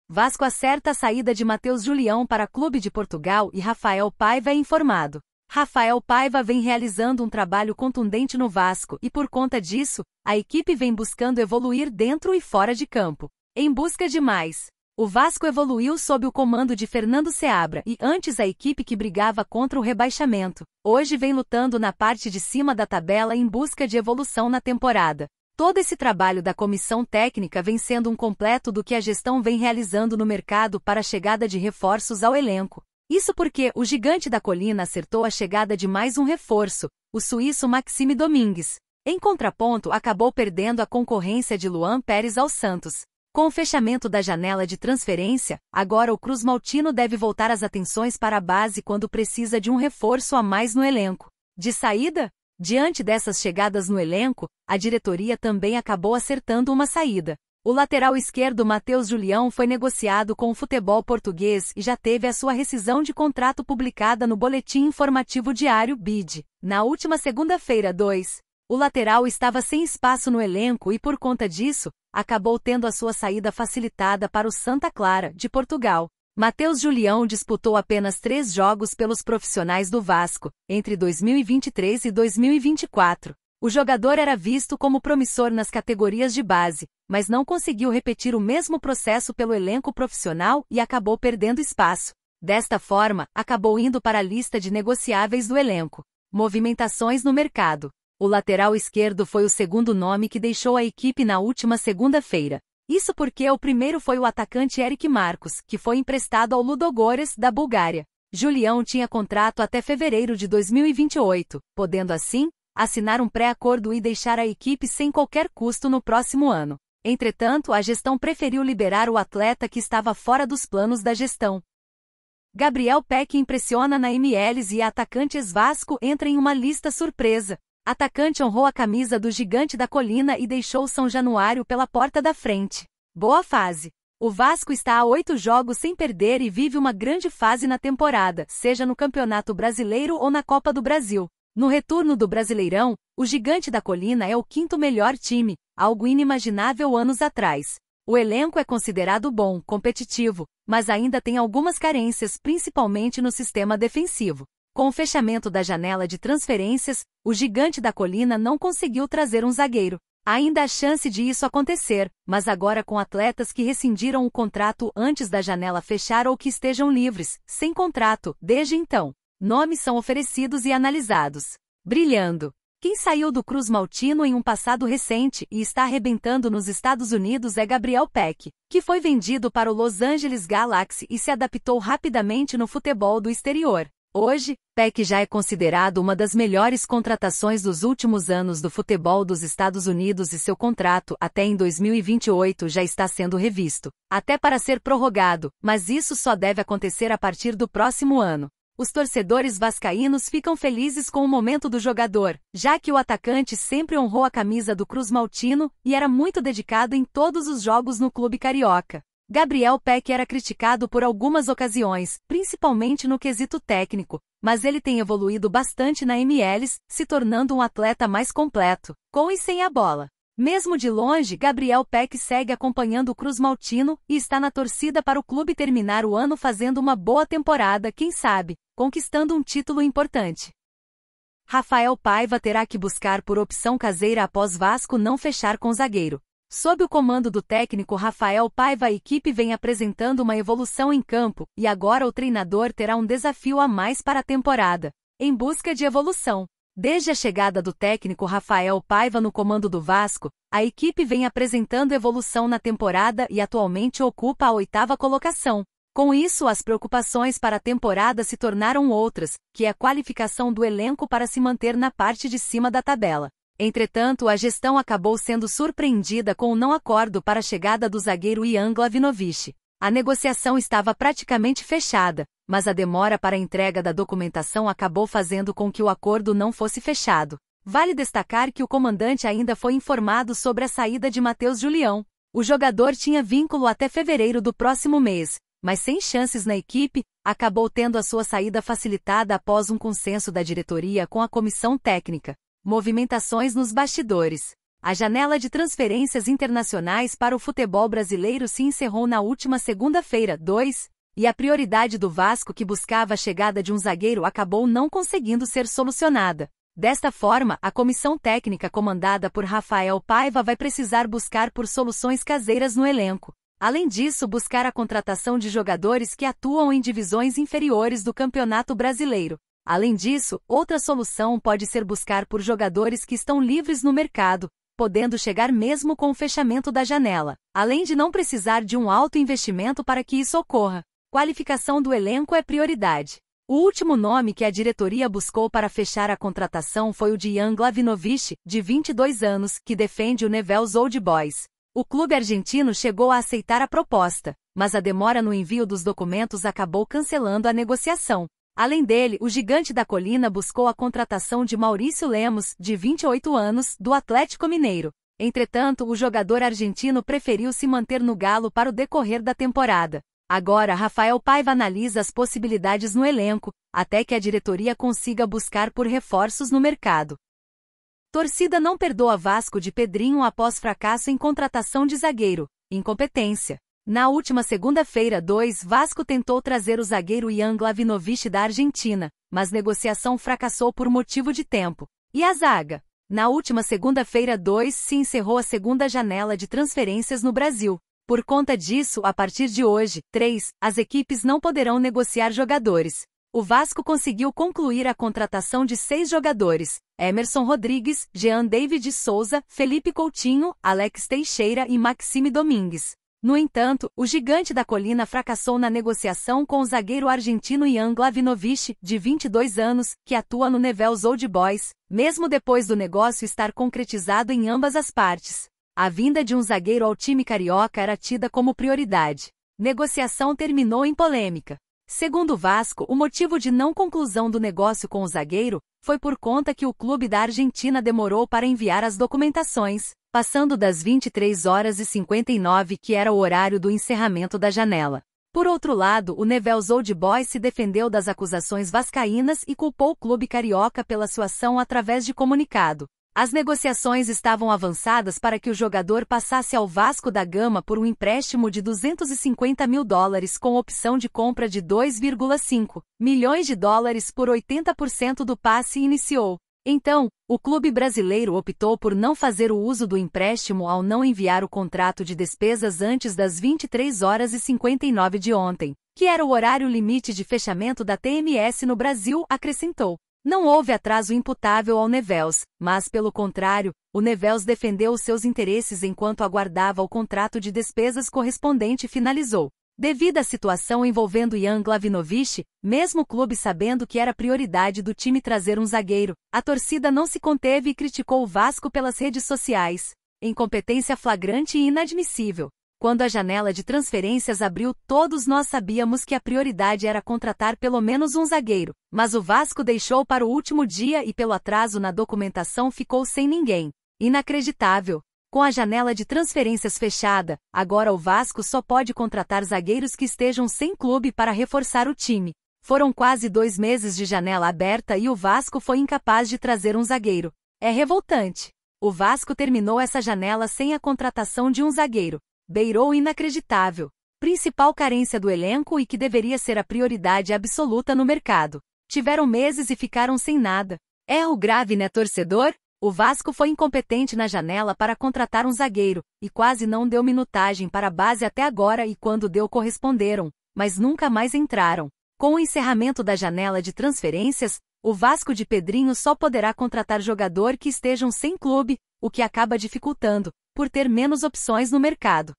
Vasco acerta a saída de Matheus Julião para Clube de Portugal e Rafael Paiva é informado. Rafael Paiva vem realizando um trabalho contundente no Vasco e, por conta disso, a equipe vem buscando evoluir dentro e fora de campo. Em busca de mais. O Vasco evoluiu sob o comando de Fernando Seabra e, antes, a equipe que brigava contra o rebaixamento, hoje vem lutando na parte de cima da tabela em busca de evolução na temporada. Todo esse trabalho da comissão técnica vem sendo um completo do que a gestão vem realizando no mercado para a chegada de reforços ao elenco. Isso porque o Gigante da Colina acertou a chegada de mais um reforço, o suíço Maxime Domingues. Em contraponto, acabou perdendo a concorrência de Luan Pérez ao Santos. Com o fechamento da janela de transferência, agora o Cruz Maltino deve voltar as atenções para a base quando precisa de um reforço a mais no elenco. De saída? Diante dessas chegadas no elenco, a diretoria também acabou acertando uma saída. O lateral esquerdo Matheus Julião foi negociado com o futebol português e já teve a sua rescisão de contrato publicada no Boletim Informativo Diário BID. Na última segunda-feira, 2. O lateral estava sem espaço no elenco e, por conta disso, acabou tendo a sua saída facilitada para o Santa Clara, de Portugal. Matheus Julião disputou apenas 3 jogos pelos profissionais do Vasco, entre 2023 e 2024. O jogador era visto como promissor nas categorias de base, mas não conseguiu repetir o mesmo processo pelo elenco profissional e acabou perdendo espaço. Desta forma, acabou indo para a lista de negociáveis do elenco. Movimentações no mercado. O lateral esquerdo foi o segundo nome que deixou a equipe na última segunda-feira. Isso porque o primeiro foi o atacante Eric Marcos, que foi emprestado ao Ludogorets, da Bulgária. Julião tinha contrato até fevereiro de 2028, podendo assim, assinar um pré-acordo e deixar a equipe sem qualquer custo no próximo ano. Entretanto, a gestão preferiu liberar o atleta que estava fora dos planos da gestão. Gabriel Peck impressiona na MLS e atacantes Vasco entra em uma lista surpresa. Atacante honrou a camisa do Gigante da Colina e deixou o São Januário pela porta da frente. Boa fase. O Vasco está a 8 jogos sem perder e vive uma grande fase na temporada, seja no Campeonato Brasileiro ou na Copa do Brasil. No retorno do Brasileirão, o Gigante da Colina é o 5º melhor time, algo inimaginável anos atrás. O elenco é considerado bom, competitivo, mas ainda tem algumas carências, principalmente no sistema defensivo. Com o fechamento da janela de transferências, o Gigante da Colina não conseguiu trazer um zagueiro. Ainda há chance de isso acontecer, mas agora com atletas que rescindiram o contrato antes da janela fechar ou que estejam livres, sem contrato, desde então. Nomes são oferecidos e analisados. Brilhando. Quem saiu do Cruz Maltino em um passado recente e está arrebentando nos Estados Unidos é Gabriel Peck, que foi vendido para o Los Angeles Galaxy e se adaptou rapidamente no futebol do exterior. Hoje, Peck já é considerado uma das melhores contratações dos últimos anos do futebol dos Estados Unidos e seu contrato, até em 2028, já está sendo revisto, até para ser prorrogado, mas isso só deve acontecer a partir do próximo ano. Os torcedores vascaínos ficam felizes com o momento do jogador, já que o atacante sempre honrou a camisa do Cruz Maltino e era muito dedicado em todos os jogos no clube carioca. Gabriel Peck era criticado por algumas ocasiões, principalmente no quesito técnico, mas ele tem evoluído bastante na MLS, se tornando um atleta mais completo, com e sem a bola. Mesmo de longe, Gabriel Peck segue acompanhando o Cruz Maltino e está na torcida para o clube terminar o ano fazendo uma boa temporada, quem sabe, conquistando um título importante. Rafael Paiva terá que buscar por opção caseira após Vasco não fechar com zagueiro. Sob o comando do técnico Rafael Paiva, a equipe vem apresentando uma evolução em campo, e agora o treinador terá um desafio a mais para a temporada, em busca de evolução. Desde a chegada do técnico Rafael Paiva no comando do Vasco, a equipe vem apresentando evolução na temporada e atualmente ocupa a 8ª colocação. Com isso, as preocupações para a temporada se tornaram outras, que é a qualificação do elenco para se manter na parte de cima da tabela. Entretanto, a gestão acabou sendo surpreendida com o não acordo para a chegada do zagueiro Ian Glavinovic. A negociação estava praticamente fechada, mas a demora para a entrega da documentação acabou fazendo com que o acordo não fosse fechado. Vale destacar que o comandante ainda foi informado sobre a saída de Matheus Julião. O jogador tinha vínculo até fevereiro do próximo mês, mas sem chances na equipe, acabou tendo a sua saída facilitada após um consenso da diretoria com a comissão técnica. Movimentações nos bastidores. A janela de transferências internacionais para o futebol brasileiro se encerrou na última segunda-feira, 2, e a prioridade do Vasco que buscava a chegada de um zagueiro acabou não conseguindo ser solucionada. Desta forma, a comissão técnica comandada por Rafael Paiva vai precisar buscar por soluções caseiras no elenco. Além disso, buscar a contratação de jogadores que atuam em divisões inferiores do Campeonato Brasileiro. Além disso, outra solução pode ser buscar por jogadores que estão livres no mercado, podendo chegar mesmo com o fechamento da janela, além de não precisar de um alto investimento para que isso ocorra. Qualificação do elenco é prioridade. O último nome que a diretoria buscou para fechar a contratação foi o de Jan Glavinovic, de 22 anos, que defende o Newell's Old Boys. O clube argentino chegou a aceitar a proposta, mas a demora no envio dos documentos acabou cancelando a negociação. Além dele, o Gigante da Colina buscou a contratação de Maurício Lemos, de 28 anos, do Atlético Mineiro. Entretanto, o jogador argentino preferiu se manter no Galo para o decorrer da temporada. Agora, Rafael Paiva analisa as possibilidades no elenco, até que a diretoria consiga buscar por reforços no mercado. Torcida não perdoa Vasco de Pedrinho após fracasso em contratação de zagueiro. Incompetência. Na última segunda-feira, 2, Vasco tentou trazer o zagueiro Jan Glavinovic da Argentina, mas negociação fracassou por motivo de tempo. E a zaga? Na última segunda-feira, 2, se encerrou a segunda janela de transferências no Brasil. Por conta disso, a partir de hoje, 3, as equipes não poderão negociar jogadores. O Vasco conseguiu concluir a contratação de 6 jogadores: Emerson Rodrigues, Jean David Souza, Felipe Coutinho, Alex Teixeira e Maxime Domingues. No entanto, o Gigante da Colina fracassou na negociação com o zagueiro argentino Jan Glavinovic, de 22 anos, que atua no Newell's Old Boys, mesmo depois do negócio estar concretizado em ambas as partes. A vinda de um zagueiro ao time carioca era tida como prioridade. Negociação terminou em polêmica. Segundo o Vasco, o motivo de não conclusão do negócio com o zagueiro foi por conta que o clube da Argentina demorou para enviar as documentações, passando das 23h59, que era o horário do encerramento da janela. Por outro lado, o Newell's Old Boys se defendeu das acusações vascaínas e culpou o clube carioca pela sua ação através de comunicado. As negociações estavam avançadas para que o jogador passasse ao Vasco da Gama por um empréstimo de $250 mil com opção de compra de $2,5 milhões por 80% do passe iniciou. Então, o clube brasileiro optou por não fazer o uso do empréstimo ao não enviar o contrato de despesas antes das 23h59 de ontem, que era o horário limite de fechamento da TMS no Brasil, acrescentou. Não houve atraso imputável ao Newell's, mas, pelo contrário, o Newell's defendeu os seus interesses enquanto aguardava o contrato de despesas correspondente finalizou. Devido à situação envolvendo Jan Glavinovic, mesmo o clube sabendo que era prioridade do time trazer um zagueiro, a torcida não se conteve e criticou o Vasco pelas redes sociais. Incompetência flagrante e inadmissível. Quando a janela de transferências abriu, todos nós sabíamos que a prioridade era contratar pelo menos um zagueiro, mas o Vasco deixou para o último dia e pelo atraso na documentação ficou sem ninguém. Inacreditável. Com a janela de transferências fechada, agora o Vasco só pode contratar zagueiros que estejam sem clube para reforçar o time. Foram quase 2 meses de janela aberta e o Vasco foi incapaz de trazer um zagueiro. É revoltante. O Vasco terminou essa janela sem a contratação de um zagueiro. Beirou inacreditável. Principal carência do elenco e que deveria ser a prioridade absoluta no mercado. Tiveram meses e ficaram sem nada. Erro grave, né, torcedor? O Vasco foi incompetente na janela para contratar um zagueiro, e quase não deu minutagem para a base até agora e quando deu corresponderam, mas nunca mais entraram. Com o encerramento da janela de transferências, o Vasco de Pedrinho só poderá contratar jogador que estejam sem clube, o que acaba dificultando, por ter menos opções no mercado.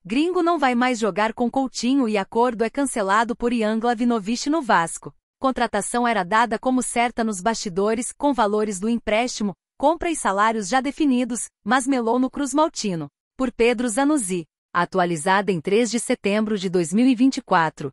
Gringo não vai mais jogar com Coutinho e acordo é cancelado por Jan Glavinovic no Vasco. Contratação era dada como certa nos bastidores, com valores do empréstimo, compra e salários já definidos, mas melou no Cruz Maltino. Por Pedro Zanuzzi. Atualizada em 3 de setembro de 2024,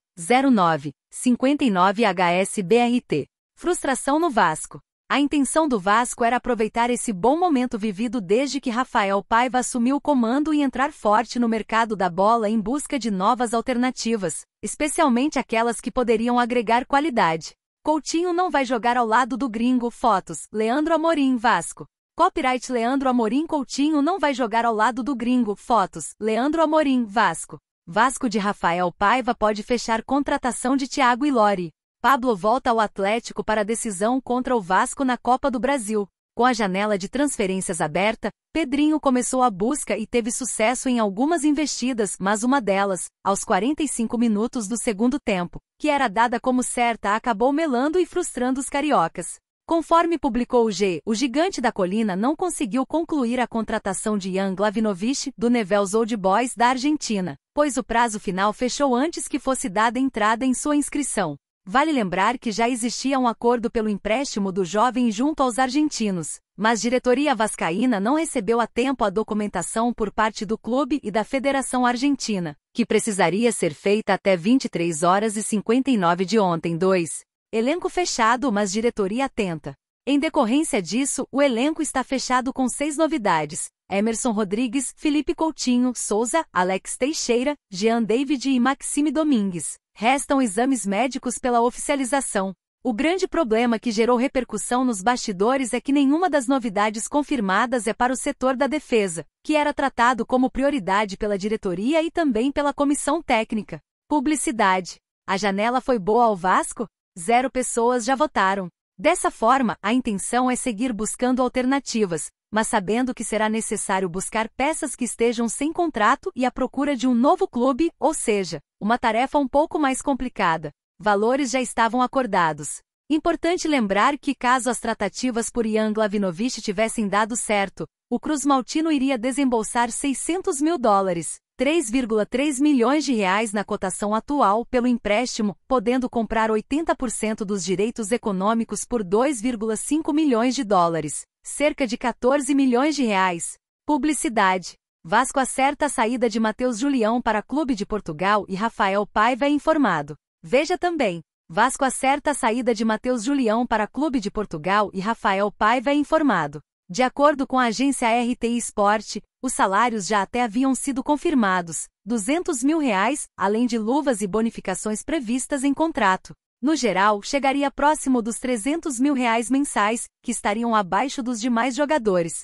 09, 59 HSBRT. Frustração no Vasco. A intenção do Vasco era aproveitar esse bom momento vivido desde que Rafael Paiva assumiu o comando e entrar forte no mercado da bola em busca de novas alternativas, especialmente aquelas que poderiam agregar qualidade. Coutinho não vai jogar ao lado do gringo. Fotos, Leandro Amorim, Vasco. Copyright Leandro Amorim Coutinho não vai jogar ao lado do gringo. Fotos, Leandro Amorim, Vasco. Vasco de Rafael Paiva pode fechar contratação de Thiago Ilori. Pablo volta ao Atlético para decisão contra o Vasco na Copa do Brasil. Com a janela de transferências aberta, Pedrinho começou a busca e teve sucesso em algumas investidas, mas uma delas, aos 45 minutos do segundo tempo, que era dada como certa, acabou melando e frustrando os cariocas. Conforme publicou o Gigante da Colina não conseguiu concluir a contratação de Jan Glavinovic, do Newell's Old Boys da Argentina, pois o prazo final fechou antes que fosse dada entrada em sua inscrição. Vale lembrar que já existia um acordo pelo empréstimo do jovem junto aos argentinos, mas a diretoria vascaína não recebeu a tempo a documentação por parte do clube e da Federação Argentina, que precisaria ser feita até 23h59 de ontem. 2. Elenco fechado, mas diretoria atenta. Em decorrência disso, o elenco está fechado com 6 novidades: Emerson Rodrigues, Felipe Coutinho, Souza, Alex Teixeira, Jean David e Maxime Domingues. Restam exames médicos pela oficialização. O grande problema que gerou repercussão nos bastidores é que nenhuma das novidades confirmadas é para o setor da defesa, que era tratado como prioridade pela diretoria e também pela comissão técnica. Publicidade. A janela foi boa ao Vasco? 0 pessoas já votaram. Dessa forma, a intenção é seguir buscando alternativas, mas sabendo que será necessário buscar peças que estejam sem contrato e à procura de um novo clube, ou seja, uma tarefa um pouco mais complicada. Valores já estavam acordados. Importante lembrar que caso as tratativas por Jan Glavinovic tivessem dado certo, o Cruz Maltino iria desembolsar $600 mil, 3,3 milhões de reais na cotação atual pelo empréstimo, podendo comprar 80% dos direitos econômicos por $2,5 milhões, cerca de 14 milhões de reais. Publicidade. Vasco acerta a saída de Matheus Julião para Clube de Portugal e Rafael Paiva é informado. Veja também. Vasco acerta a saída de Matheus Julião para Clube de Portugal e Rafael Paiva é informado. De acordo com a agência RTI Sport, os salários já até haviam sido confirmados, R$200 mil, além de luvas e bonificações previstas em contrato. No geral, chegaria próximo dos R$300 mil mensais, que estariam abaixo dos demais jogadores.